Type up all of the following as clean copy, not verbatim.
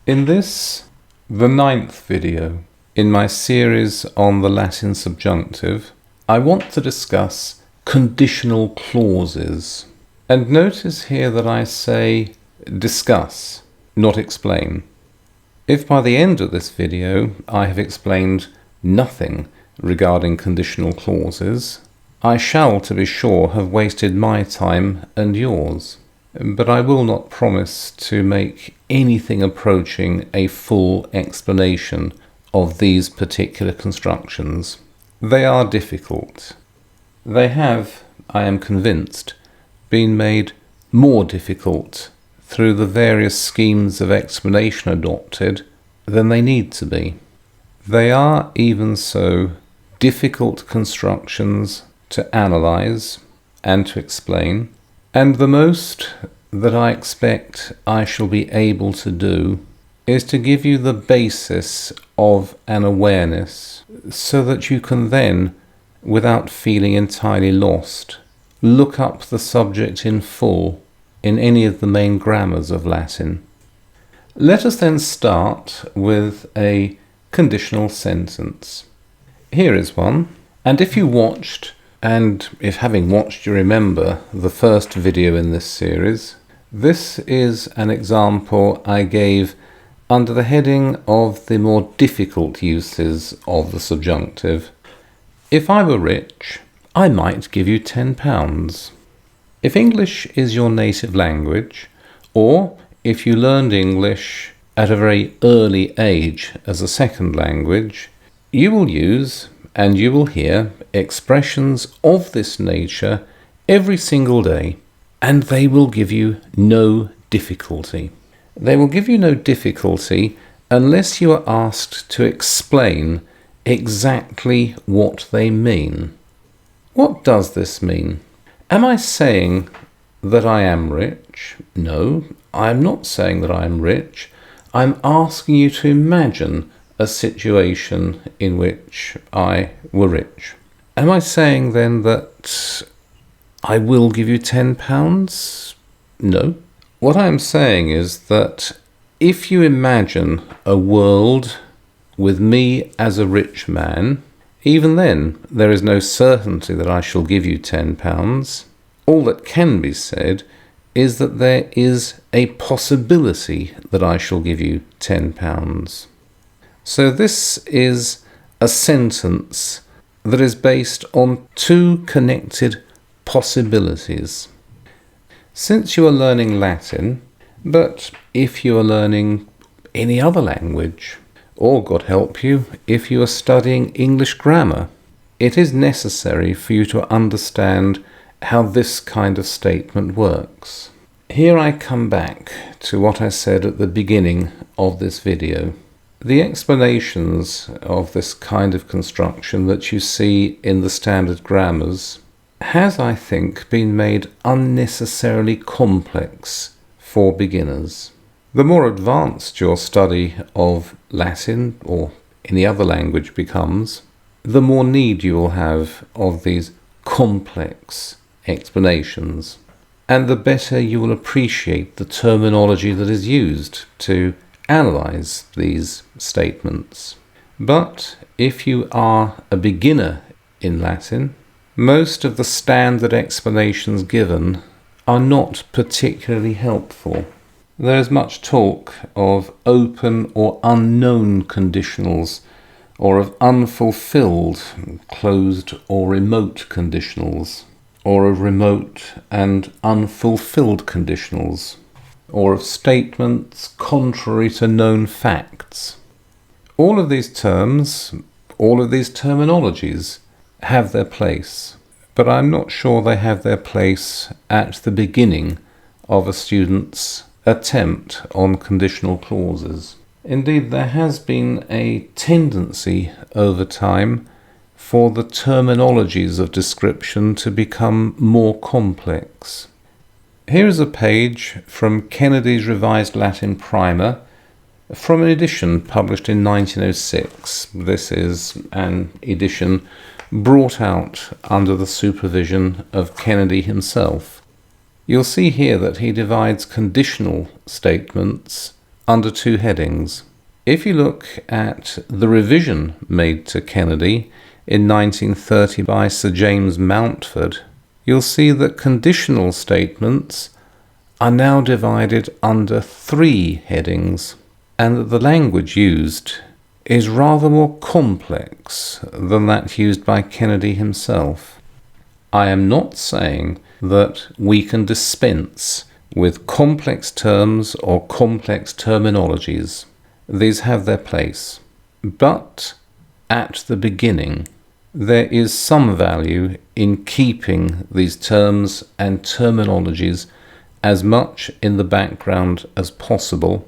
In this, the 9th video in my series on the Latin subjunctive, I want to discuss conditional clauses. And notice here that I say discuss, not explain. If by the end of this video I have explained nothing regarding conditional clauses, I shall, to be sure, have wasted my time and yours. But I will not promise to make anything approaching a full explanation of these particular constructions. They are difficult. They have, I am convinced, been made more difficult through the various schemes of explanation adopted than they need to be. They are, even so, difficult constructions to analyze and to explain, and the most that I expect I shall be able to do is to give you the basis of an awareness so that you can then, without feeling entirely lost, look up the subject in full in any of the main grammars of Latin. Let us then start with a conditional sentence. Here is one, and if you watched, and if having watched you remember the first video in this series, this is an example I gave under the heading of the more difficult uses of the subjunctive. If I were rich, I might give you £10. If English is your native language, or if you learned English at a very early age as a second language, you will use and you will hear expressions of this nature every single day, and they will give you no difficulty. They will give you no difficulty unless you are asked to explain exactly what they mean. What does this mean? Am I saying that I am rich? No, I am not saying that I am rich. I'm asking you to imagine a situation in which I were rich. Am I saying then that I will give you £10? No. What I'm saying is that if you imagine a world with me as a rich man, even then there is no certainty that I shall give you £10. All that can be said is that there is a possibility that I shall give you £10. So this is a sentence that is based on two connected possibilities. Since you are learning Latin, but if you are learning any other language, or God help you, if you are studying English grammar, it is necessary for you to understand how this kind of statement works. Here I come back to what I said at the beginning of this video. The explanations of this kind of construction that you see in the standard grammars has, I think, been made unnecessarily complex for beginners. The more advanced your study of Latin or any other language becomes, the more need you will have of these complex explanations, and the better you will appreciate the terminology that is used to analyze these statements. But if you are a beginner in Latin, most of the standard explanations given are not particularly helpful. There is much talk of open or unknown conditionals, or of unfulfilled, closed or remote conditionals, or of remote and unfulfilled conditionals, or of statements contrary to known facts. All of these terms, all of these terminologies have their place, but I'm not sure they have their place at the beginning of a student's attempt on conditional clauses. Indeed, there has been a tendency over time for the terminologies of description to become more complex. Here is a page from Kennedy's Revised Latin Primer from an edition published in 1906. This is an edition brought out under the supervision of Kennedy himself. You'll see here that he divides conditional statements under two headings. If you look at the revision made to Kennedy in 1930 by Sir James Mountford, you'll see that conditional statements are now divided under three headings, and that the language used is rather more complex than that used by Kennedy himself. I am not saying that we can dispense with complex terms or complex terminologies. These have their place. But at the beginning, there is some value in keeping these terms and terminologies as much in the background as possible,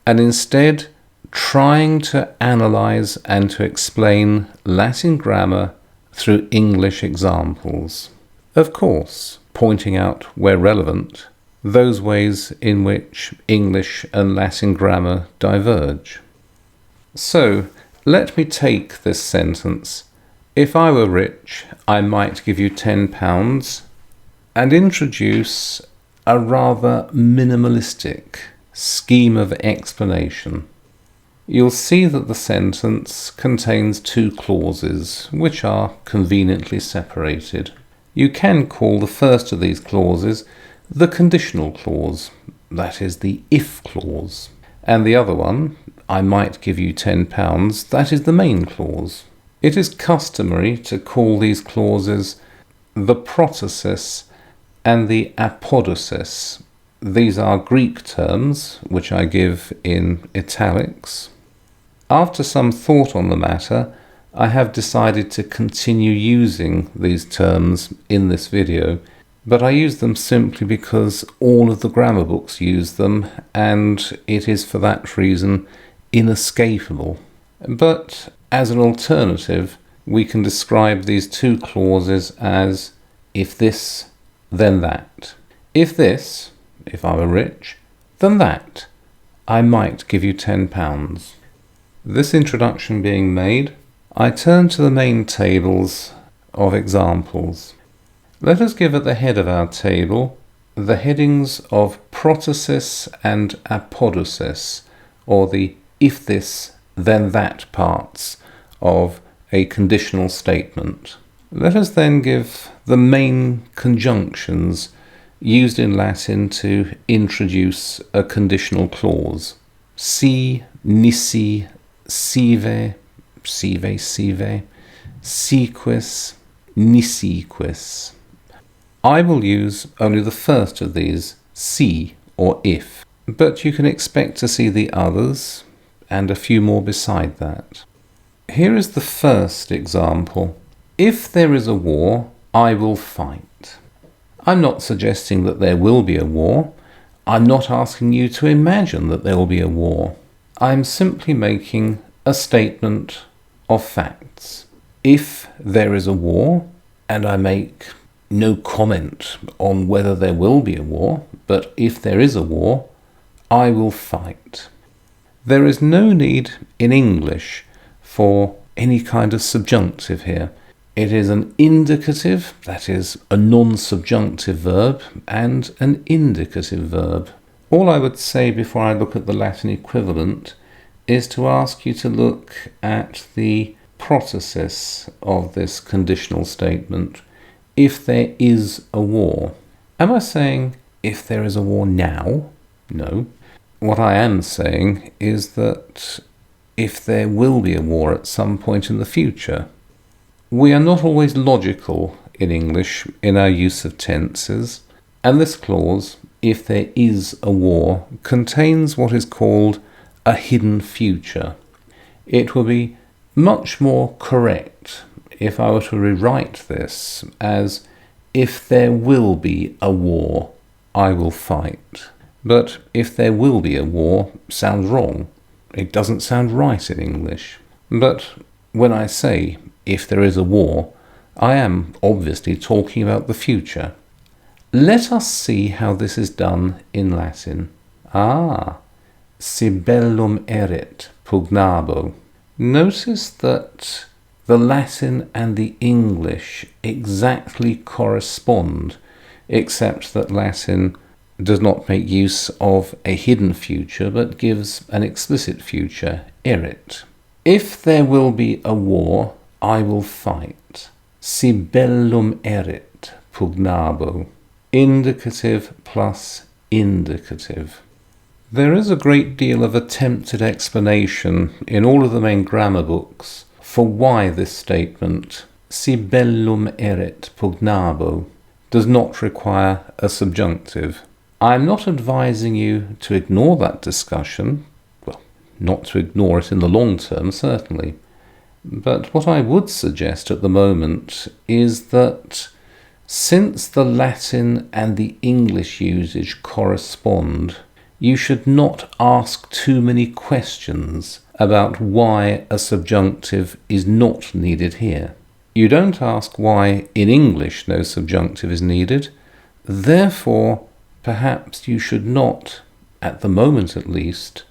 and instead trying to analyze and to explain Latin grammar through English examples. Of course, pointing out, where relevant, those ways in which English and Latin grammar diverge. So, let me take this sentence: if I were rich, I might give you £10, and introduce a rather minimalistic scheme of explanation. You'll see that the sentence contains two clauses, which are conveniently separated. You can call the first of these clauses the conditional clause, that is the if clause, and the other one, I might give you £10, that is the main clause. It is customary to call these clauses the protasis and the apodosis. These are Greek terms, which I give in italics. After some thought on the matter, I have decided to continue using these terms in this video, but I use them simply because all of the grammar books use them, and it is for that reason inescapable. But as an alternative, we can describe these two clauses as if this, then that. If this, if I were rich, then that, I might give you £10. This introduction being made, I turn to the main tables of examples. Let us give at the head of our table the headings of protasis and apodosis, or the if this, then that parts of a conditional statement. Let us then give the main conjunctions used in Latin to introduce a conditional clause. Si, nisi, sive, sive, siquis, nisiquis. I will use only the first of these, si or if, but you can expect to see the others and a few more beside that. Here is the first example. If there is a war, I will fight. I'm not suggesting that there will be a war. I'm not asking you to imagine that there will be a war. I'm simply making a statement of facts. If there is a war, and I make no comment on whether there will be a war, but if there is a war, I will fight. There is no need in English for any kind of subjunctive here. It is an indicative, that is, a non-subjunctive verb, and an indicative verb. All I would say before I look at the Latin equivalent is to ask you to look at the protasis of this conditional statement. If there is a war. Am I saying if there is a war now? No. What I am saying is that if there will be a war at some point in the future. We are not always logical in English in our use of tenses, and this clause, if there is a war, contains what is called a hidden future. It will be much more correct if I were to rewrite this as if there will be a war, I will fight. But if there will be a war sounds wrong. It doesn't sound right in English. But when I say if there is a war, I am obviously talking about the future. Let us see how this is done in Latin. Si bellum erit pugnabo. Notice that the Latin and the English exactly correspond, except that Latin does not make use of a hidden future, but gives an explicit future, erit. If there will be a war, I will fight. Si bellum erit, pugnabo. Indicative plus indicative. There is a great deal of attempted explanation in all of the main grammar books for why this statement, si bellum erit pugnabo, does not require a subjunctive. I'm not advising you to ignore that discussion, well, not to ignore it in the long term, certainly. But what I would suggest at the moment is that since the Latin and the English usage correspond, you should not ask too many questions about why a subjunctive is not needed here. You don't ask why in English no subjunctive is needed, therefore perhaps you should not, at the moment at least,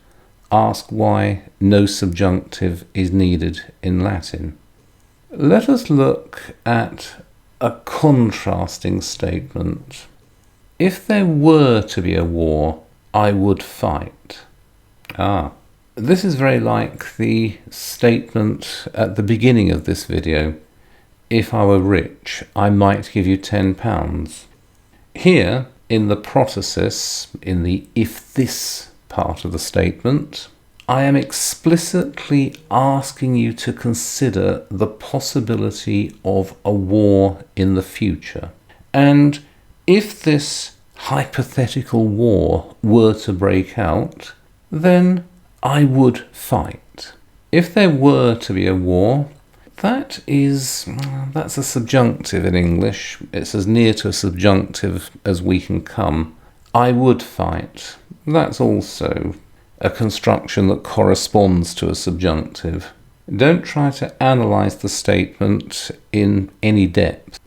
ask why no subjunctive is needed in Latin. Let us look at a contrasting statement. If there were to be a war, I would fight. This is very like the statement at the beginning of this video. If I were rich, I might give you £10. Here, in the protasis, in the if this part of the statement, I am explicitly asking you to consider the possibility of a war in the future. And if this hypothetical war were to break out, then I would fight. If there were to be a war, that's a subjunctive in English. It's as near to a subjunctive as we can come. I would fight. That's also a construction that corresponds to a subjunctive. Don't try to analyse the statement in any depth.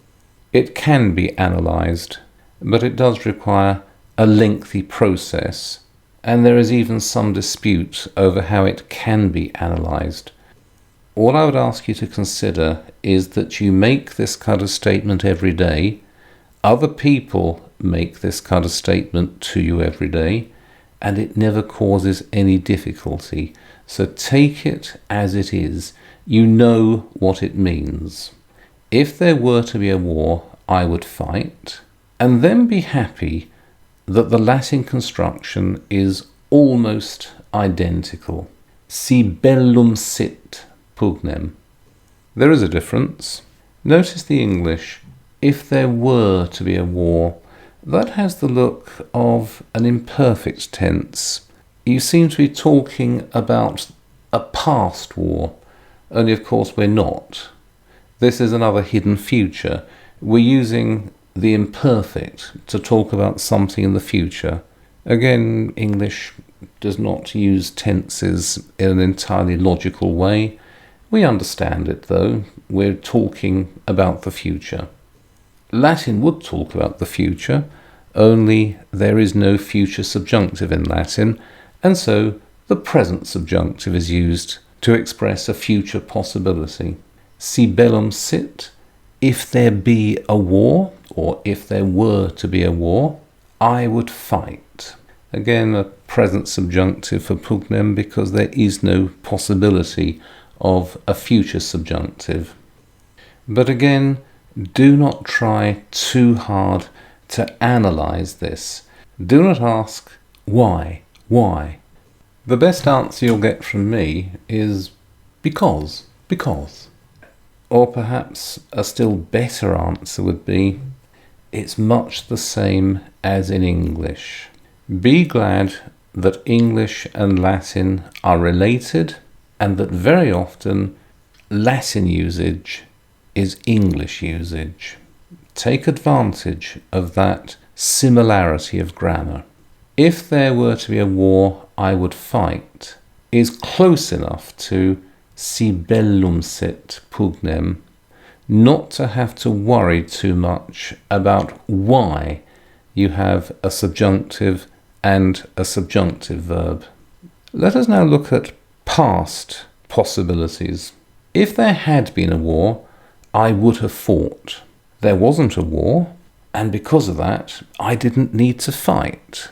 It can be analysed, but it does require a lengthy process, and there is even some dispute over how it can be analysed. All I would ask you to consider is that you make this kind of statement every day. Other people make this kind of statement to you every day, and it never causes any difficulty. So take it as it is. You know what it means. If there were to be a war, I would fight, and then be happy that the Latin construction is almost identical. Si bellum sit pugnem. There is a difference. Notice the English, if there were to be a war, that has the look of an imperfect tense. You seem to be talking about a past war, only of course we're not. This is another hidden future. We're using the imperfect to talk about something in the future. Again, English does not use tenses in an entirely logical way. We understand it though. We're talking about the future. Latin would talk about the future, only there is no future subjunctive in Latin, and so the present subjunctive is used to express a future possibility. Si bellum sit, if there be a war, or if there were to be a war, I would fight. Again, a present subjunctive for pugnem because there is no possibility of a future subjunctive. But again, do not try too hard to analyse this. Do not ask, why? The best answer you'll get from me is because. Or perhaps a still better answer would be, it's much the same as in English. Be glad that English and Latin are related, and that very often Latin usage is English usage. Take advantage of that similarity of grammar. If there were to be a war, I would fight is close enough to si bellum sit pugnem not to have to worry too much about why you have a subjunctive and a subjunctive verb. Let us now look at past possibilities. If there had been a war, I would have fought. There wasn't a war, and because of that, I didn't need to fight.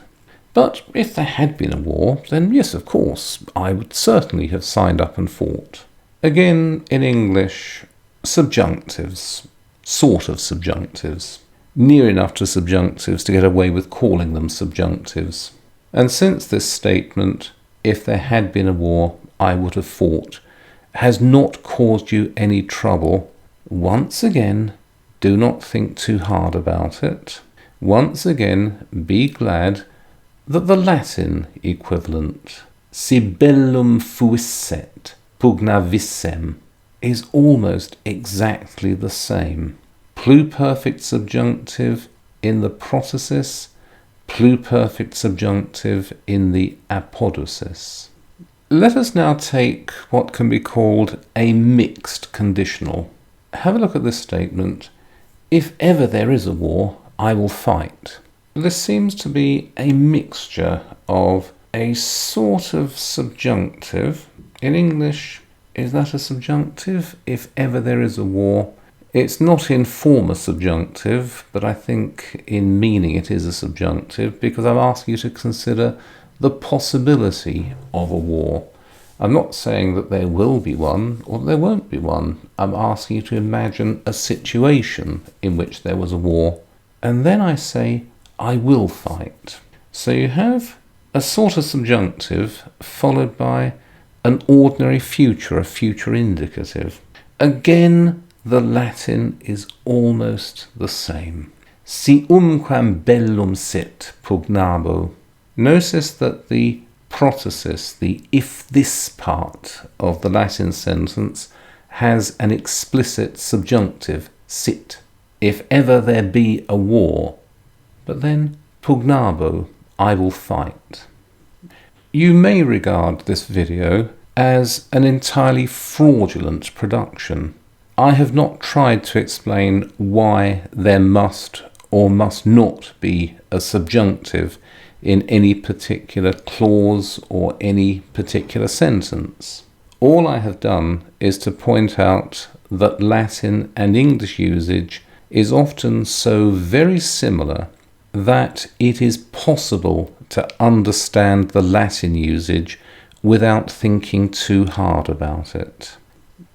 But if there had been a war, then yes, of course, I would certainly have signed up and fought. Again, in English, subjunctives, sort of subjunctives, near enough to subjunctives to get away with calling them subjunctives. And since this statement, if there had been a war, I would have fought, has not caused you any trouble, once again, do not think too hard about it. Once again, be glad that the Latin equivalent, si bellum fuisset, pugna vissem, is almost exactly the same. Pluperfect subjunctive in the protasis, pluperfect subjunctive in the apodosis. Let us now take what can be called a mixed conditional. Have a look at this statement. If ever there is a war, I will fight. This seems to be a mixture of a sort of subjunctive. In English, is that a subjunctive? If ever there is a war. It's not in form a subjunctive, but I think in meaning it is a subjunctive because I'm asking you to consider the possibility of a war. I'm not saying that there will be one or there won't be one. I'm asking you to imagine a situation in which there was a war. And then I say, I will fight. So you have a sort of subjunctive followed by an ordinary future, a future indicative. Again, the Latin is almost the same. Si umquam bellum sit pugnabo. Notice that the protasis, the if this part of the Latin sentence, has an explicit subjunctive, sit. If ever there be a war. But then, pugnabo, I will fight. You may regard this video as an entirely fraudulent production. I have not tried to explain why there must or must not be a subjunctive in any particular clause or any particular sentence. All I have done is to point out that Latin and English usage is often so very similar that it is possible to understand the Latin usage without thinking too hard about it.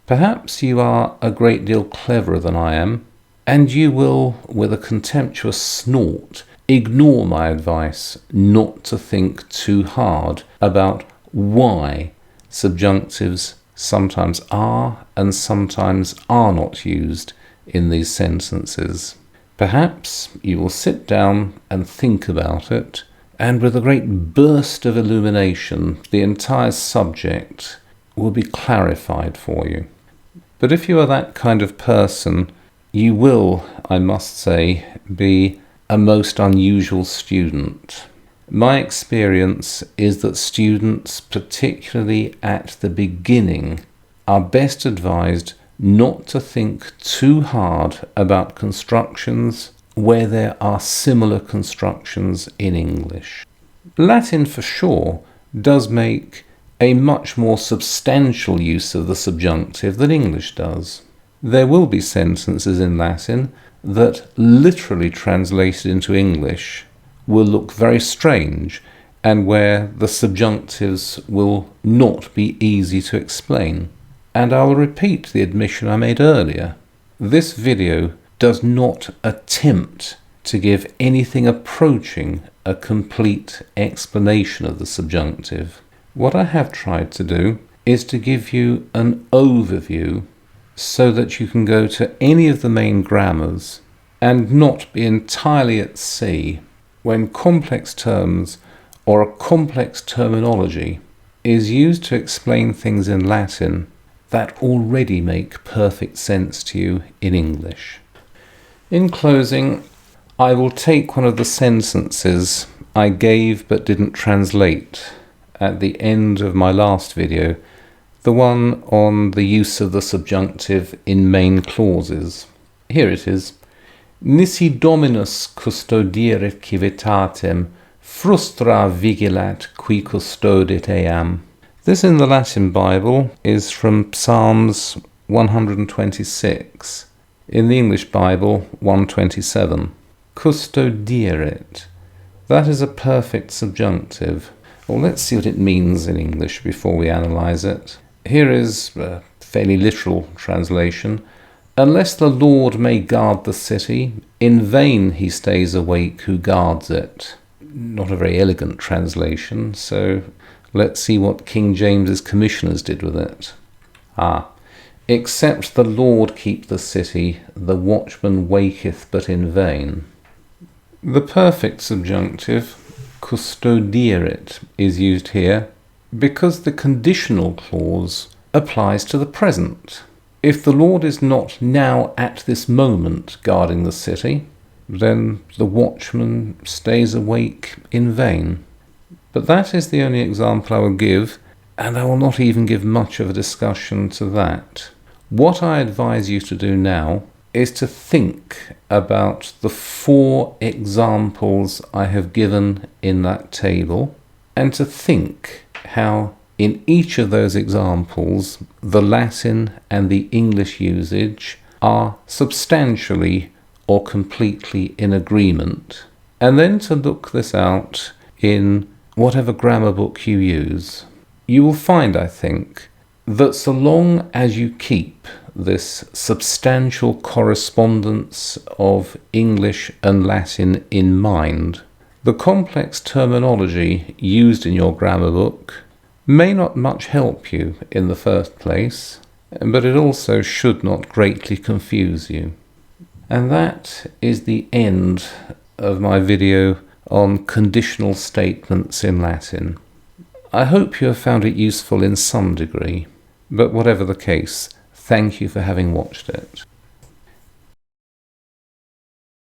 Perhaps you are a great deal cleverer than I am, and you will, with a contemptuous snort, ignore my advice not to think too hard about why subjunctives sometimes are and sometimes are not used in these sentences. Perhaps you will sit down and think about it, and with a great burst of illumination, the entire subject will be clarified for you. But if you are that kind of person, you will, I must say, be a most unusual student. My experience is that students, particularly at the beginning, are best advised not to think too hard about constructions where there are similar constructions in English. Latin, for sure, does make a much more substantial use of the subjunctive than English does. There will be sentences in Latin that, literally translated into English, will look very strange and where the subjunctives will not be easy to explain. And I'll repeat the admission I made earlier. This video does not attempt to give anything approaching a complete explanation of the subjunctive. What I have tried to do is to give you an overview so that you can go to any of the main grammars and not be entirely at sea when complex terms or a complex terminology is used to explain things in Latin that already make perfect sense to you in English. In closing, I will take one of the sentences I gave but didn't translate at the end of my last video, the one on the use of the subjunctive in main clauses. Here it is. Nisi dominus custodire civitatem, frustra vigilat qui custodit eam. This in the Latin Bible is from Psalms 126. In the English Bible, 127. custodierit. That is a perfect subjunctive. Well, let's see what it means in English before we analyse it. Here is a fairly literal translation. Unless the Lord may guard the city, in vain he stays awake who guards it. Not a very elegant translation, so let's see what King James's commissioners did with it. Except the Lord keep the city, the watchman waketh but in vain. The perfect subjunctive, custodierit, is used here because the conditional clause applies to the present. If the Lord is not now at this moment guarding the city, then the watchman stays awake in vain. But that is the only example I will give, and I will not even give much of a discussion to that. What I advise you to do now is to think about the 4 examples I have given in that table, and to think how in each of those examples the Latin and the English usage are substantially or completely in agreement, and then to look this out in whatever grammar book you use. You will find, I think, that so long as you keep this substantial correspondence of English and Latin in mind, the complex terminology used in your grammar book may not much help you in the first place, but it also should not greatly confuse you. And that is the end of my video on conditional statements in Latin. I hope you have found it useful in some degree, but whatever the case, thank you for having watched it.